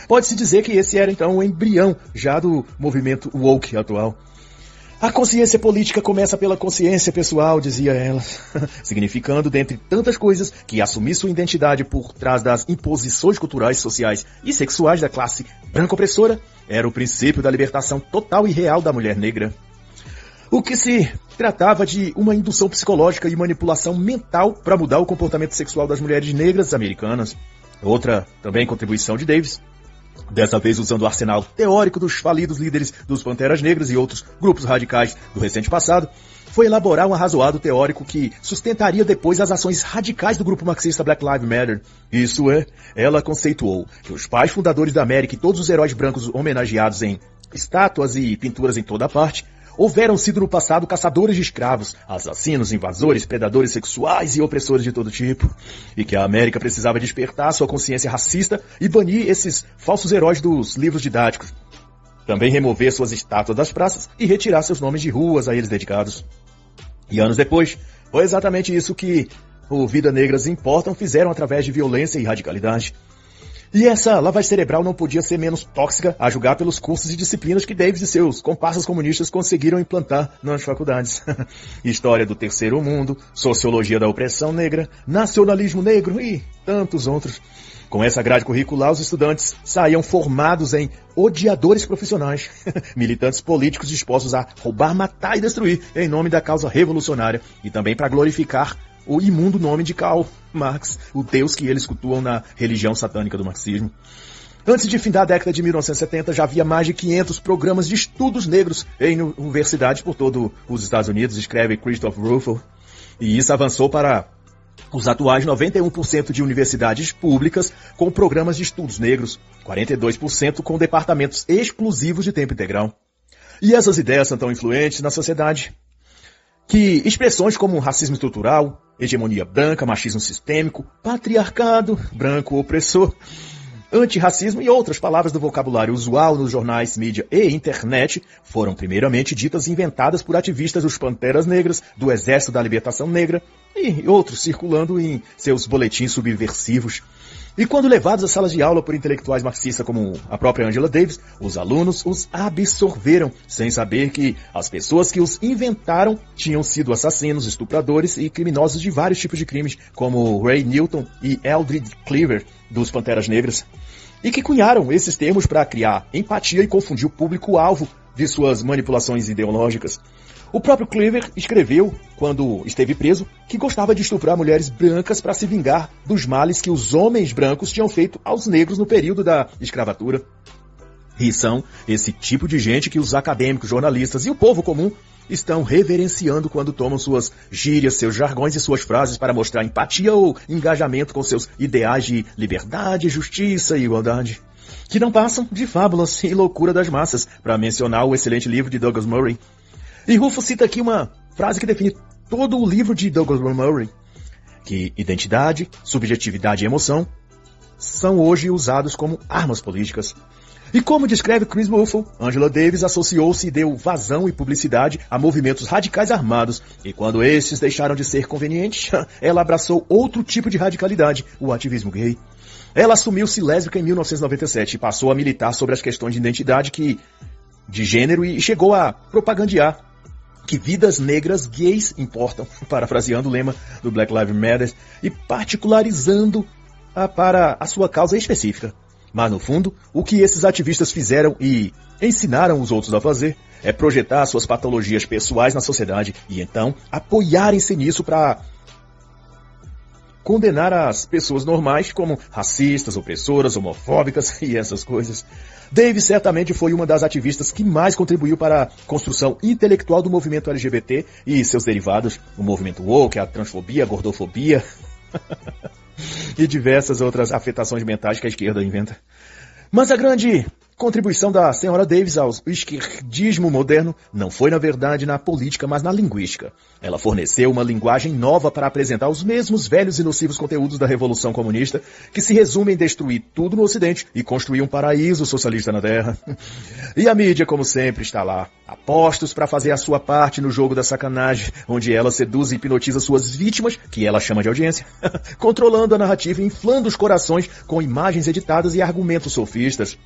Pode-se dizer que esse era então o embrião já do movimento woke atual. A consciência política começa pela consciência pessoal, dizia ela, significando, dentre tantas coisas, que assumir sua identidade por trás das imposições culturais, sociais e sexuais da classe branca opressora era o princípio da libertação total e real da mulher negra. O que se tratava de uma indução psicológica e manipulação mental para mudar o comportamento sexual das mulheres negras americanas. Outra também contribuição de Davis, dessa vez usando o arsenal teórico dos falidos líderes dos Panteras Negras e outros grupos radicais do recente passado, foi elaborar um arrazoado teórico que sustentaria depois as ações radicais do grupo marxista Black Lives Matter. Isso é, ela conceituou que os pais fundadores da América e todos os heróis brancos homenageados em estátuas e pinturas em toda parte houveram sido no passado caçadores de escravos, assassinos, invasores, predadores sexuais e opressores de todo tipo, e que a América precisava despertar sua consciência racista e banir esses falsos heróis dos livros didáticos. Também remover suas estátuas das praças e retirar seus nomes de ruas a eles dedicados. E anos depois, foi exatamente isso que o Vida Negras Importam fizeram através de violência e radicalidade. E essa lavagem cerebral não podia ser menos tóxica a julgar pelos cursos e disciplinas que Davis e seus comparsas comunistas conseguiram implantar nas faculdades. História do Terceiro Mundo, Sociologia da Opressão Negra, Nacionalismo Negro e tantos outros. Com essa grade curricular, os estudantes saíam formados em odiadores profissionais, militantes políticos dispostos a roubar, matar e destruir em nome da causa revolucionária e também para glorificar o imundo nome de Karl Marx, o deus que eles cultuam na religião satânica do marxismo. Antes de findar a década de 1970, já havia mais de 500 programas de estudos negros em universidades por todo os Estados Unidos, escreve Christoph Ruffel. E isso avançou para os atuais 91% de universidades públicas com programas de estudos negros, 42% com departamentos exclusivos de tempo integral. E essas ideias são tão influentes na sociedade que expressões como racismo estrutural, hegemonia branca, machismo sistêmico, patriarcado, branco opressor, antirracismo e outras palavras do vocabulário usual nos jornais, mídia e internet foram primeiramente ditas e inventadas por ativistas dos Panteras Negras, do Exército da Libertação Negra e outros circulando em seus boletins subversivos. E quando levados às salas de aula por intelectuais marxistas como a própria Angela Davis, os alunos os absorveram, sem saber que as pessoas que os inventaram tinham sido assassinos, estupradores e criminosos de vários tipos de crimes, como Ray Newton e Eldridge Cleaver, dos Panteras Negras, e que cunharam esses termos para criar empatia e confundir o público-alvo de suas manipulações ideológicas. O próprio Cleaver escreveu, quando esteve preso, que gostava de estuprar mulheres brancas para se vingar dos males que os homens brancos tinham feito aos negros no período da escravatura. E são esse tipo de gente que os acadêmicos, jornalistas e o povo comum estão reverenciando quando tomam suas gírias, seus jargões e suas frases para mostrar empatia ou engajamento com seus ideais de liberdade, justiça e igualdade, que não passam de fábulas e loucura das massas, para mencionar o excelente livro de Douglas Murray. E Rufo cita aqui uma frase que define todo o livro de Douglas Murray, que identidade, subjetividade e emoção são hoje usados como armas políticas. E como descreve Chris Ruffo, Angela Davis associou-se e deu vazão e publicidade a movimentos radicais armados, e quando estes deixaram de ser convenientes, ela abraçou outro tipo de radicalidade, o ativismo gay. Ela assumiu-se lésbica em 1997 e passou a militar sobre as questões de identidade de gênero e chegou a propagandear que vidas negras gays importam, parafraseando o lema do Black Lives Matter e particularizando para a sua causa específica. Mas, no fundo, o que esses ativistas fizeram e ensinaram os outros a fazer é projetar suas patologias pessoais na sociedade e, então, apoiarem-se nisso para condenar as pessoas normais como racistas, opressoras, homofóbicas e essas coisas. Davis certamente foi uma das ativistas que mais contribuiu para a construção intelectual do movimento LGBT e seus derivados, o movimento woke, a transfobia, a gordofobia e diversas outras afetações mentais que a esquerda inventa. Mas a grande contribuição da senhora Davis ao esquerdismo moderno não foi, na verdade, na política, mas na linguística. Ela forneceu uma linguagem nova para apresentar os mesmos velhos e nocivos conteúdos da Revolução Comunista, que se resumem em destruir tudo no Ocidente e construir um paraíso socialista na Terra. E a mídia, como sempre, está lá, a postos para fazer a sua parte no jogo da sacanagem, onde ela seduz e hipnotiza suas vítimas, que ela chama de audiência, controlando a narrativa e inflando os corações com imagens editadas e argumentos sofistas.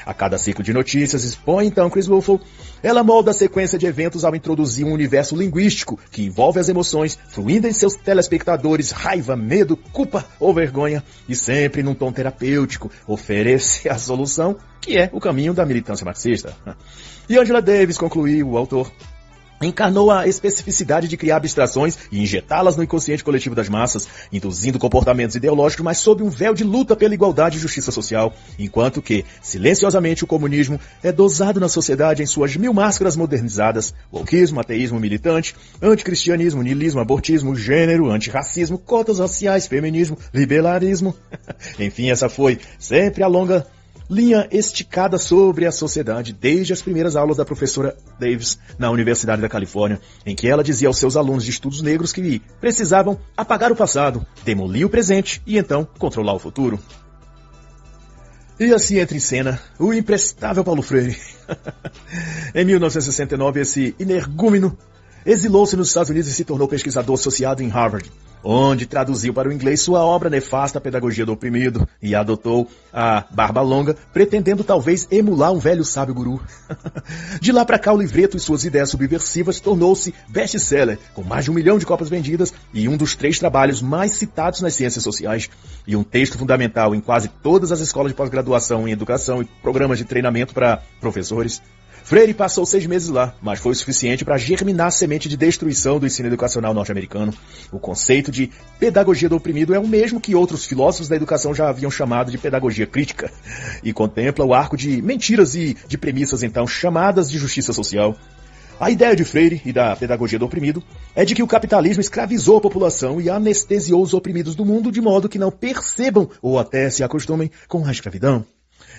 A cada ciclo de notícias, expõe então Chris Ruffo, ela molda a sequência de eventos ao introduzir um universo linguístico que envolve as emoções, fluindo em seus telespectadores raiva, medo, culpa ou vergonha, e sempre num tom terapêutico, oferece a solução, que é o caminho da militância marxista. E Angela Davis, concluiu o autor, encarnou a especificidade de criar abstrações e injetá-las no inconsciente coletivo das massas, induzindo comportamentos ideológicos, mas sob um véu de luta pela igualdade e justiça social, enquanto que, silenciosamente, o comunismo é dosado na sociedade em suas 1000 máscaras modernizadas: wokeismo, ateísmo militante, anticristianismo, niilismo, abortismo, gênero, antirracismo, cotas raciais, feminismo, liberalismo. Enfim, essa foi sempre a longa linha esticada sobre a sociedade desde as primeiras aulas da professora Davis na Universidade da Califórnia, em que ela dizia aos seus alunos de estudos negros que precisavam apagar o passado, demolir o presente e então controlar o futuro. E assim entra em cena o imprestável Paulo Freire. Em 1969, esse energúmeno exilou-se nos Estados Unidos e se tornou pesquisador associado em Harvard, onde traduziu para o inglês sua obra nefasta, A Pedagogia do Oprimido, e adotou a barba longa, pretendendo talvez emular um velho sábio guru. De lá para cá, o livreto e suas ideias subversivas tornou-se best-seller, com mais de 1 milhão de cópias vendidas e um dos 3 trabalhos mais citados nas ciências sociais, e um texto fundamental em quase todas as escolas de pós-graduação em educação e programas de treinamento para professores. Freire passou 6 meses lá, mas foi o suficiente para germinar a semente de destruição do ensino educacional norte-americano. O conceito de pedagogia do oprimido é o mesmo que outros filósofos da educação já haviam chamado de pedagogia crítica, e contempla o arco de mentiras e de premissas então chamadas de justiça social. A ideia de Freire e da pedagogia do oprimido é de que o capitalismo escravizou a população e anestesiou os oprimidos do mundo de modo que não percebam ou até se acostumem com a escravidão.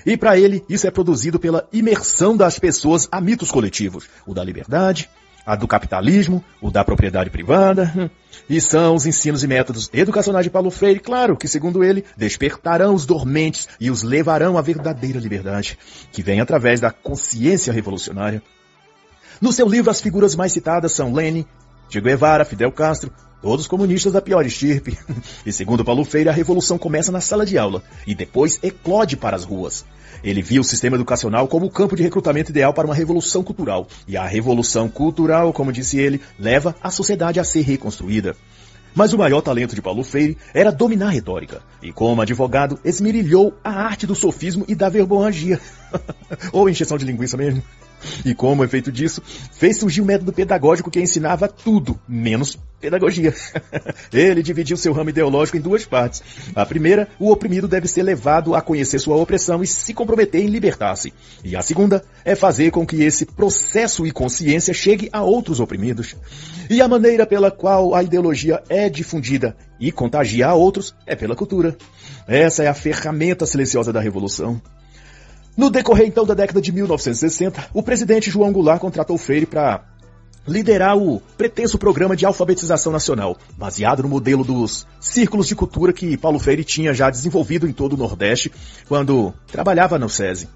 E para ele, isso é produzido pela imersão das pessoas a mitos coletivos, o da liberdade, a do capitalismo, o da propriedade privada. E são os ensinos e métodos educacionais de Paulo Freire, claro, que segundo ele, despertarão os dormentes e os levarão à verdadeira liberdade, que vem através da consciência revolucionária. No seu livro, as figuras mais citadas são Lenin, Che Guevara, Fidel Castro, todos comunistas da pior estirpe. E segundo Paulo Freire, a revolução começa na sala de aula e depois eclode para as ruas. Ele via o sistema educacional como o campo de recrutamento ideal para uma revolução cultural. E a revolução cultural, como disse ele, leva a sociedade a ser reconstruída. Mas o maior talento de Paulo Freire era dominar a retórica. E como advogado, esmerilhou a arte do sofismo e da verborragia. Ou encheção de linguiça mesmo. E como efeito disso, fez surgir um método pedagógico que ensinava tudo, menos pedagogia. Ele dividiu seu ramo ideológico em duas partes. A primeira, o oprimido deve ser levado a conhecer sua opressão e se comprometer em libertar-se. E a segunda é fazer com que esse processo e consciência chegue a outros oprimidos. E a maneira pela qual a ideologia é difundida e contagia a outros é pela cultura. Essa é a ferramenta silenciosa da revolução. No decorrer, então, da década de 1960, o presidente João Goulart contratou Freire para liderar o pretenso programa de alfabetização nacional, baseado no modelo dos círculos de cultura que Paulo Freire tinha já desenvolvido em todo o Nordeste, quando trabalhava no SESI,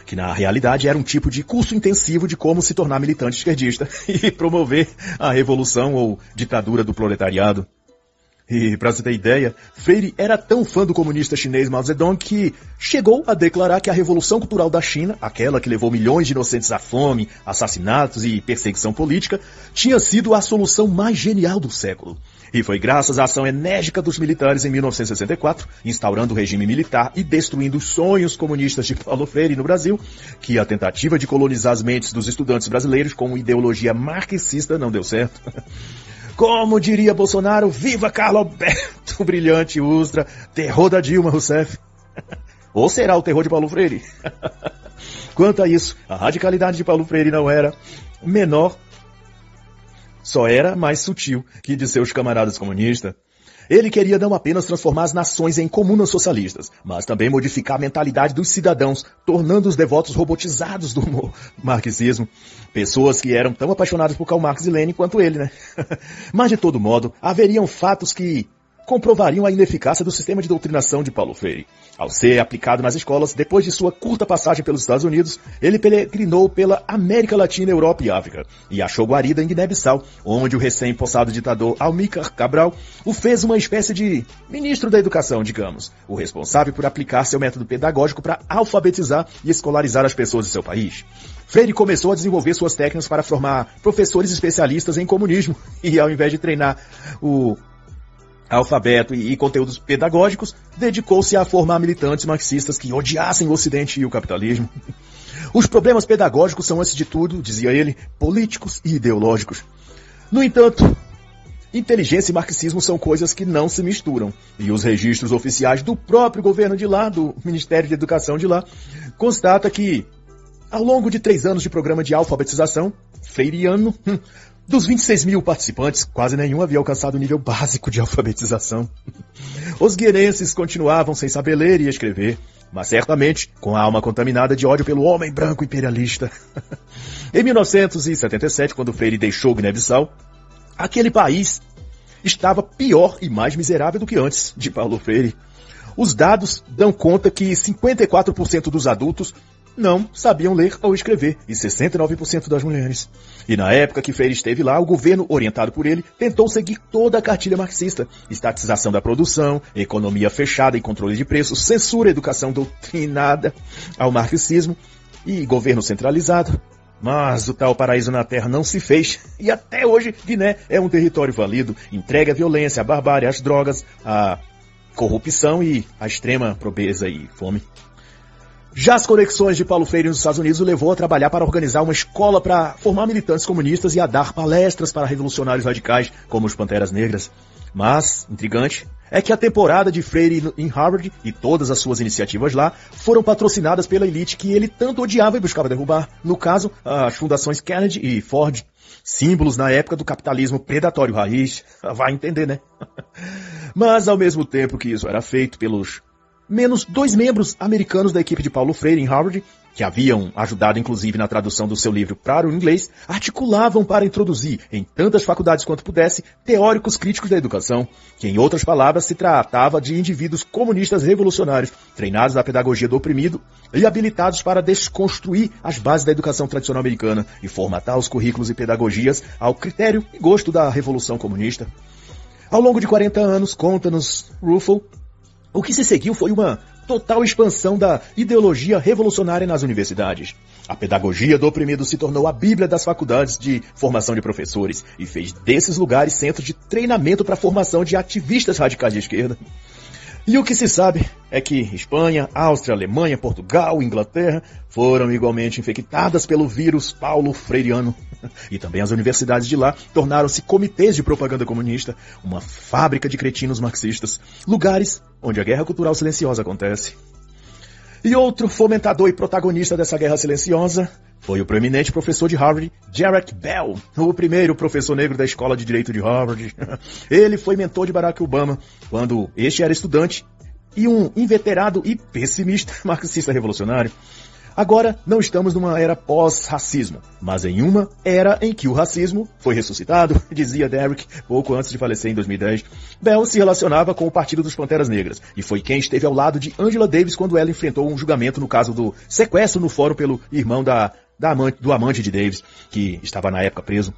que na realidade era um tipo de curso intensivo de como se tornar militante esquerdista e promover a revolução ou ditadura do proletariado. E, para você ter ideia, Freire era tão fã do comunista chinês Mao Zedong que chegou a declarar que a Revolução Cultural da China, aquela que levou milhões de inocentes à fome, assassinatos e perseguição política, tinha sido a solução mais genial do século. E foi graças à ação enérgica dos militares em 1964, instaurando o regime militar e destruindo os sonhos comunistas de Paulo Freire no Brasil, que a tentativa de colonizar as mentes dos estudantes brasileiros com ideologia marxista não deu certo. Como diria Bolsonaro, viva Carlos Alberto, brilhante Ustra, terror da Dilma Rousseff. Ou será o terror de Paulo Freire? Quanto a isso, a radicalidade de Paulo Freire não era menor, só era mais sutil que de seus camaradas comunistas. Ele queria não apenas transformar as nações em comunas socialistas, mas também modificar a mentalidade dos cidadãos, tornando os devotos robotizados do marxismo. Pessoas que eram tão apaixonadas por Karl Marx e Lenin quanto ele, né? Mas, de todo modo, haveriam fatos que comprovariam a ineficácia do sistema de doutrinação de Paulo Freire. Ao ser aplicado nas escolas, depois de sua curta passagem pelos Estados Unidos, ele peregrinou pela América Latina, Europa e África, e achou guarida em Guiné-Bissau, onde o recém-possado ditador Amílcar Cabral o fez uma espécie de ministro da educação, digamos, o responsável por aplicar seu método pedagógico para alfabetizar e escolarizar as pessoas de seu país. Freire começou a desenvolver suas técnicas para formar professores especialistas em comunismo, e ao invés de treinar o alfabeto e conteúdos pedagógicos, dedicou-se a formar militantes marxistas que odiassem o Ocidente e o capitalismo. Os problemas pedagógicos são, antes de tudo, dizia ele, políticos e ideológicos. No entanto, inteligência e marxismo são coisas que não se misturam, e os registros oficiais do próprio governo de lá, do Ministério de Educação de lá, constata que, ao longo de 3 anos de programa de alfabetização freiriano, dos 26 mil participantes, quase nenhum havia alcançado o nível básico de alfabetização. Os guineenses continuavam sem saber ler e escrever, mas certamente com a alma contaminada de ódio pelo homem branco imperialista. Em 1977, quando Freire deixou Guiné-Bissau, aquele país estava pior e mais miserável do que antes de Paulo Freire. Os dados dão conta que 54% dos adultos não sabiam ler ou escrever, e 69% das mulheres. E na época que Freire esteve lá, o governo, orientado por ele, tentou seguir toda a cartilha marxista: estatização da produção, economia fechada e controle de preços, censura, educação doutrinada ao marxismo e governo centralizado. Mas o tal paraíso na terra não se fez, e até hoje Guiné é um território falido, entregue à violência, à barbárie, às drogas, à corrupção e à extrema pobreza e fome. Já as conexões de Paulo Freire nos Estados Unidos o levou a trabalhar para organizar uma escola para formar militantes comunistas e a dar palestras para revolucionários radicais, como os Panteras Negras. Mas, intrigante, é que a temporada de Freire em Harvard e todas as suas iniciativas lá foram patrocinadas pela elite que ele tanto odiava e buscava derrubar. No caso, as fundações Kennedy e Ford, símbolos na época do capitalismo predatório raiz. Vai entender, né? Mas, ao mesmo tempo que isso era feito pelos menos 2 membros americanos da equipe de Paulo Freire em Harvard, que haviam ajudado inclusive na tradução do seu livro para o inglês, articulavam para introduzir, em tantas faculdades quanto pudesse, teóricos críticos da educação, que em outras palavras se tratava de indivíduos comunistas revolucionários, treinados na pedagogia do oprimido e habilitados para desconstruir as bases da educação tradicional americana e formatar os currículos e pedagogias ao critério e gosto da Revolução Comunista. Ao longo de 40 anos, conta-nos Ruffle, o que se seguiu foi uma total expansão da ideologia revolucionária nas universidades. A pedagogia do oprimido se tornou a bíblia das faculdades de formação de professores e fez desses lugares centros de treinamento para a formação de ativistas radicais de esquerda. E o que se sabe é que Espanha, Áustria, Alemanha, Portugal e Inglaterra foram igualmente infectadas pelo vírus Paulo Freireano. E também as universidades de lá tornaram-se comitês de propaganda comunista, uma fábrica de cretinos marxistas, lugares onde a guerra cultural silenciosa acontece. E outro fomentador e protagonista dessa guerra silenciosa foi o proeminente professor de Harvard, Derek Bell, o primeiro professor negro da Escola de Direito de Harvard. Ele foi mentor de Barack Obama quando este era estudante e um inveterado e pessimista marxista revolucionário. Agora, não estamos numa era pós-racismo, mas em uma era em que o racismo foi ressuscitado, dizia Derek pouco antes de falecer em 2010. Bell se relacionava com o Partido dos Panteras Negras e foi quem esteve ao lado de Angela Davis quando ela enfrentou um julgamento no caso do sequestro no fórum pelo irmão do amante de Davis, que estava na época preso.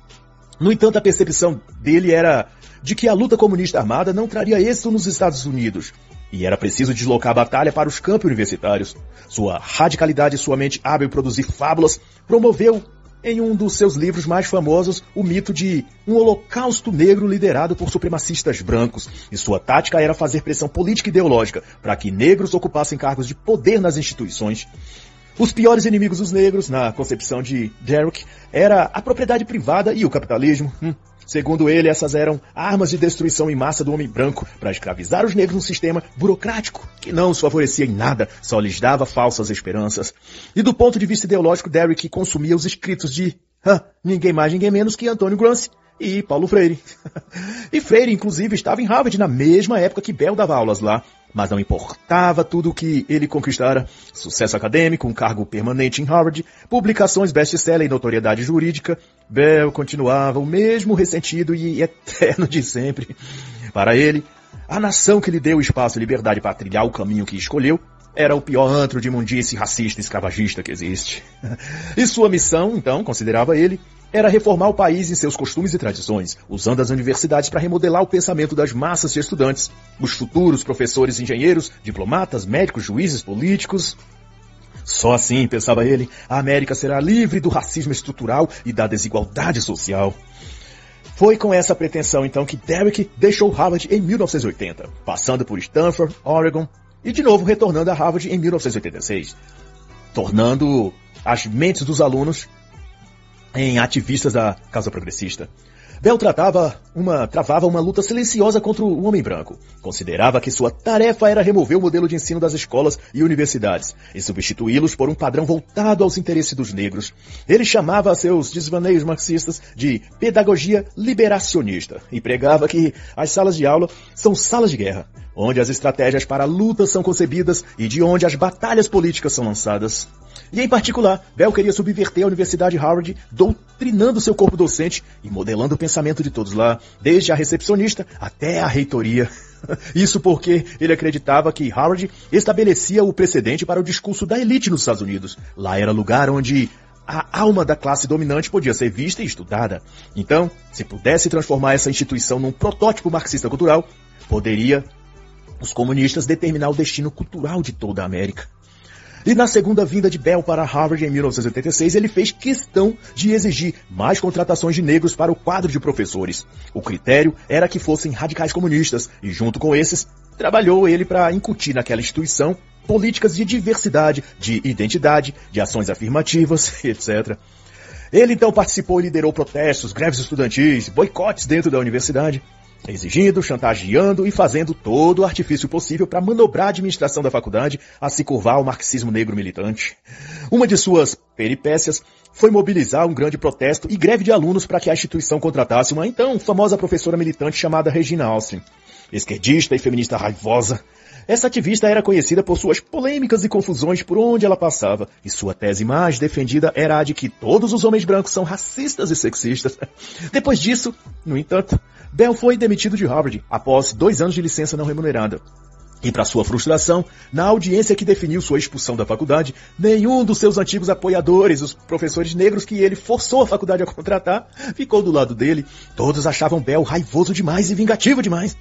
No entanto, a percepção dele era de que a luta comunista armada não traria êxito nos Estados Unidos. E era preciso deslocar a batalha para os campos universitários. Sua radicalidade e sua mente hábil em produzir fábulas promoveu, em um dos seus livros mais famosos, o mito de um holocausto negro liderado por supremacistas brancos. E sua tática era fazer pressão política e ideológica para que negros ocupassem cargos de poder nas instituições. Os piores inimigos dos negros, na concepção de Derek, era a propriedade privada e o capitalismo. Segundo ele, essas eram armas de destruição em massa do homem branco para escravizar os negros num sistema burocrático que não os favorecia em nada, só lhes dava falsas esperanças. E do ponto de vista ideológico, Derek consumia os escritos de ninguém mais, ninguém menos que Antônio Gramsci e Paulo Freire. E Freire, inclusive, estava em Harvard na mesma época que Bell dava aulas lá. Mas não importava tudo o que ele conquistara. Sucesso acadêmico, um cargo permanente em Harvard, publicações best-seller e notoriedade jurídica, Bell continuava o mesmo ressentido e eterno de sempre. Para ele, a nação que lhe deu espaço e liberdade para trilhar o caminho que escolheu era o pior antro de imundice racista e escravagista que existe. E sua missão, então, considerava ele, era reformar o país em seus costumes e tradições, usando as universidades para remodelar o pensamento das massas de estudantes, os futuros professores, engenheiros, diplomatas, médicos, juízes, políticos. Só assim, pensava ele, a América será livre do racismo estrutural e da desigualdade social. Foi com essa pretensão, então, que Derek deixou Harvard em 1980, passando por Stanford, Oregon, e de novo retornando a Harvard em 1986, tornando as mentes dos alunos em ativistas da causa progressista. Bell travava uma luta silenciosa contra o homem branco. Considerava que sua tarefa era remover o modelo de ensino das escolas e universidades e substituí-los por um padrão voltado aos interesses dos negros. Ele chamava seus desvaneios marxistas de pedagogia liberacionista e pregava que as salas de aula são salas de guerra, onde as estratégias para a luta são concebidas e de onde as batalhas políticas são lançadas. E, em particular, Bell queria subverter a Universidade de Harvard, doutrinando seu corpo docente e modelando o pensamento de todos lá, desde a recepcionista até a reitoria. Isso porque ele acreditava que Harvard estabelecia o precedente para o discurso da elite nos Estados Unidos. Lá era lugar onde a alma da classe dominante podia ser vista e estudada. Então, se pudesse transformar essa instituição num protótipo marxista cultural, poderia os comunistas determinar o destino cultural de toda a América. E na segunda vinda de Bell para Harvard em 1986, ele fez questão de exigir mais contratações de negros para o quadro de professores. O critério era que fossem radicais comunistas e, junto com esses, trabalhou ele para incutir naquela instituição políticas de diversidade, de identidade, de ações afirmativas, etc. Ele então participou e liderou protestos, greves estudantis, boicotes dentro da universidade, exigindo, chantageando e fazendo todo o artifício possível para manobrar a administração da faculdade a se curvar ao marxismo negro militante. Uma de suas peripécias foi mobilizar um grande protesto e greve de alunos para que a instituição contratasse uma então famosa professora militante chamada Regina Austin. esquerdista e feminista raivosa. Essa ativista era conhecida por suas polêmicas e confusões por onde ela passava, e sua tese mais defendida era a de que todos os homens brancos são racistas e sexistas. Depois disso, no entanto, Bell foi demitido de Harvard após 2 anos de licença não remunerada. E para sua frustração, na audiência que definiu sua expulsão da faculdade, nenhum dos seus antigos apoiadores, os professores negros que ele forçou a faculdade a contratar, ficou do lado dele. Todos achavam Bell raivoso demais e vingativo demais.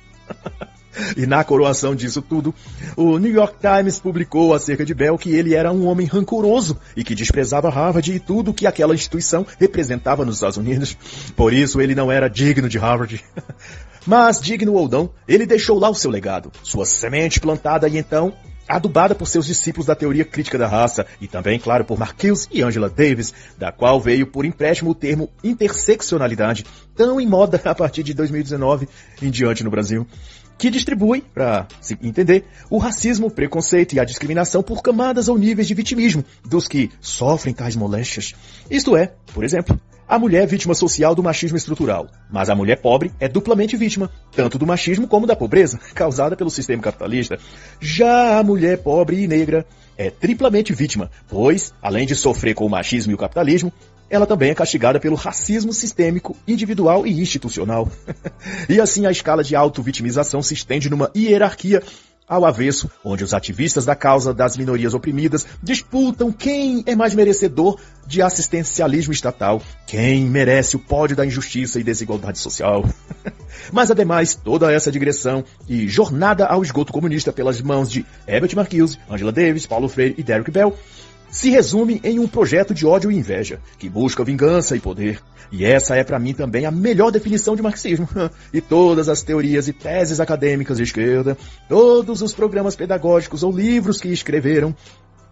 E na coroação disso tudo, o New York Times publicou acerca de Bell que ele era um homem rancoroso e que desprezava Harvard e tudo que aquela instituição representava nos Estados Unidos. Por isso ele não era digno de Harvard. Mas, digno ou não, ele deixou lá o seu legado, sua semente plantada e então adubada por seus discípulos da teoria crítica da raça e também, claro, por Marcuse e Angela Davis, da qual veio por empréstimo o termo interseccionalidade, tão em moda a partir de 2019 em diante no Brasil, que distribui, para se entender, o racismo, o preconceito e a discriminação por camadas ou níveis de vitimismo dos que sofrem tais moléstias. Isto é, por exemplo, a mulher é vítima social do machismo estrutural, mas a mulher pobre é duplamente vítima, tanto do machismo como da pobreza, causada pelo sistema capitalista. Já a mulher pobre e negra é triplamente vítima, pois, além de sofrer com o machismo e o capitalismo, ela também é castigada pelo racismo sistêmico, individual e institucional. E assim a escala de auto-vitimização se estende numa hierarquia ao avesso, onde os ativistas da causa das minorias oprimidas disputam quem é mais merecedor de assistencialismo estatal, quem merece o pódio da injustiça e desigualdade social. Mas ademais, toda essa digressão e jornada ao esgoto comunista pelas mãos de Herbert Marcuse, Angela Davis, Paulo Freire e Derrick Bell se resume em um projeto de ódio e inveja, que busca vingança e poder. E essa é para mim também a melhor definição de marxismo. E todas as teorias e teses acadêmicas de esquerda, todos os programas pedagógicos ou livros que escreveram,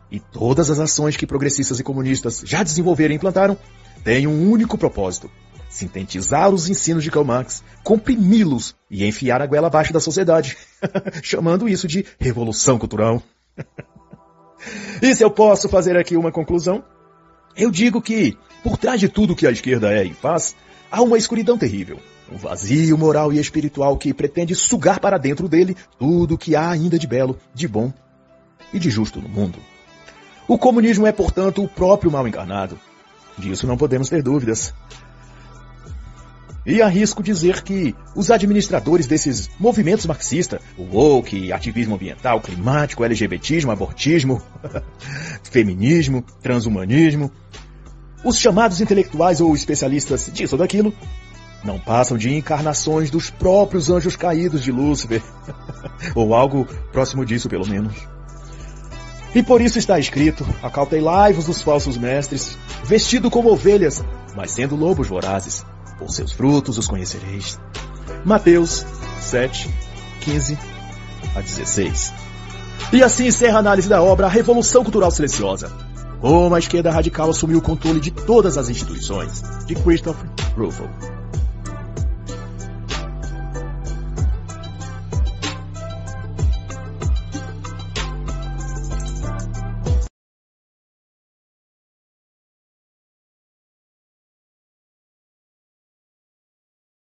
e todas as ações que progressistas e comunistas já desenvolveram e implantaram, têm um único propósito: sintetizar os ensinos de Karl Marx, comprimi-los e enfiar a goela abaixo da sociedade, chamando isso de revolução cultural. E se eu posso fazer aqui uma conclusão, eu digo que, por trás de tudo que a esquerda é e faz, há uma escuridão terrível, um vazio moral e espiritual que pretende sugar para dentro dele tudo o que há ainda de belo, de bom e de justo no mundo. O comunismo é, portanto, o próprio mal encarnado. Disso não podemos ter dúvidas. E arrisco dizer que os administradores desses movimentos marxistas, o woke, ativismo ambiental, climático, LGBTismo, abortismo, feminismo, transhumanismo, os chamados intelectuais ou especialistas disso ou daquilo, não passam de encarnações dos próprios anjos caídos de Lúcifer, ou algo próximo disso pelo menos. E por isso está escrito: acautelai-vos dos falsos mestres, vestido como ovelhas, mas sendo lobos vorazes. Por seus frutos os conhecereis. Mateus 7, 15 a 16. E assim encerra a análise da obra A Revolução Cultural Silenciosa. Como a esquerda radical assumiu o controle de todas as instituições, de Christopher Rufo.